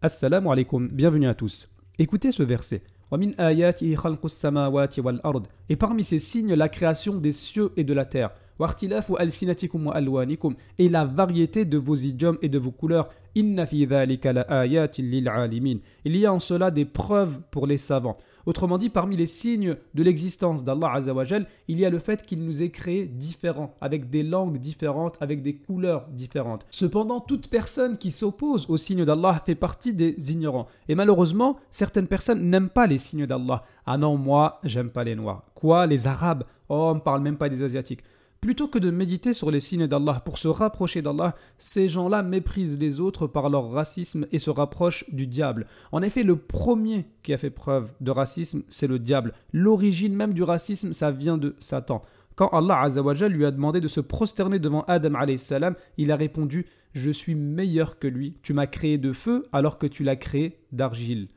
Assalamu alaikum, bienvenue à tous. Écoutez ce verset. وَمِنْ آيَاتِهِ خَلْقُ السَّمَاوَاتِ وَالْأَرْضِ. Et parmi ces signes, la création des cieux et de la terre. وَاخْتِلَافُ أَلْسِنَتِكُمْ وَأَلْوَانِكُمْ. Et la variété de vos idiomes et de vos couleurs. إِنَّ فِي ذَلِكَ لَآيَاتٍ لِلْعَالِمِينَ. Il y a en cela des preuves pour les savants. Autrement dit, parmi les signes de l'existence d'Allah Azzawajal, il y a le fait qu'il nous ait créés différents, avec des langues différentes, avec des couleurs différentes. Cependant, toute personne qui s'oppose aux signes d'Allah fait partie des ignorants. Et malheureusement, certaines personnes n'aiment pas les signes d'Allah. Ah non, moi, j'aime pas les noirs. Quoi, les arabes? Oh, on ne parle même pas des asiatiques. Plutôt que de méditer sur les signes d'Allah pour se rapprocher d'Allah, ces gens-là méprisent les autres par leur racisme et se rapprochent du diable. En effet, le premier qui a fait preuve de racisme, c'est le diable. L'origine même du racisme, ça vient de Satan. Quand Allah Azzawajal lui a demandé de se prosterner devant Adam alayhi salam, il a répondu « Je suis meilleur que lui, tu m'as créé de feu alors que tu l'as créé d'argile ».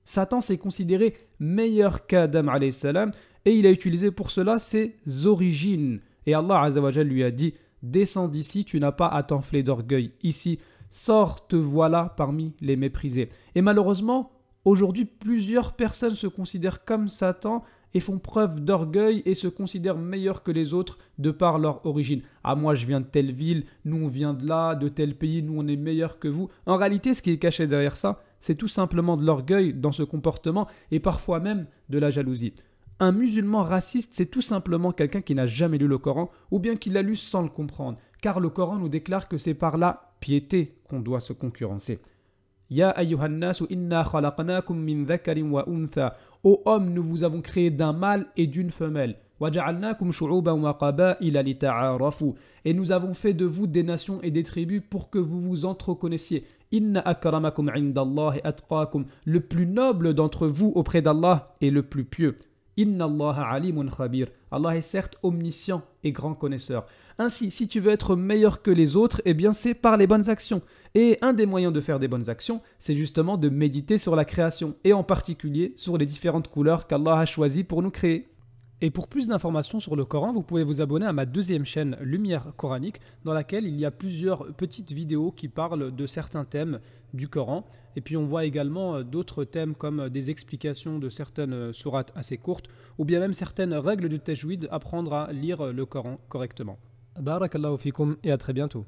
Satan s'est considéré meilleur qu'Adam alayhi salam et il a utilisé pour cela ses origines. Et Allah Azzawajal lui a dit « Descends d'ici, tu n'as pas à t'enfler d'orgueil. Ici, sors, te voilà parmi les méprisés. » Et malheureusement, aujourd'hui, plusieurs personnes se considèrent comme Satan et font preuve d'orgueil et se considèrent meilleurs que les autres de par leur origine. « Ah, moi, je viens de telle ville, nous, on vient de là, de tel pays, nous, on est meilleurs que vous. » En réalité, ce qui est caché derrière ça, c'est tout simplement de l'orgueil dans ce comportement et parfois même de la jalousie. Un musulman raciste, c'est tout simplement quelqu'un qui n'a jamais lu le Coran ou bien qui l'a lu sans le comprendre, car le Coran nous déclare que c'est par la piété qu'on doit se concurrencer. Ya ayyuhan nasu inna khalaqnakum min dhakarin wa untha. Ô hommes, nous vous avons créé d'un mâle et d'une femelle. Wa ja'alnakum shu'uban wa qaba'ila lita'arafu. Et nous avons fait de vous des nations et des tribus pour que vous vous entreconnaissiez. Inna akramakum 'indallahi atqakum. Le plus noble d'entre vous auprès d'Allah est le plus pieux. Inna Allah alimun khabir. Allah est certes omniscient et grand connaisseur. Ainsi, si tu veux être meilleur que les autres, eh bien c'est par les bonnes actions. Et un des moyens de faire des bonnes actions, c'est justement de méditer sur la création, et en particulier sur les différentes couleurs qu'Allah a choisies pour nous créer. Et pour plus d'informations sur le Coran, vous pouvez vous abonner à ma deuxième chaîne Lumière Coranique, dans laquelle il y a plusieurs petites vidéos qui parlent de certains thèmes du Coran. Et puis on voit également d'autres thèmes comme des explications de certaines sourates assez courtes, ou bien même certaines règles du tajwid, apprendre à lire le Coran correctement. Barakallahu fikum et à très bientôt.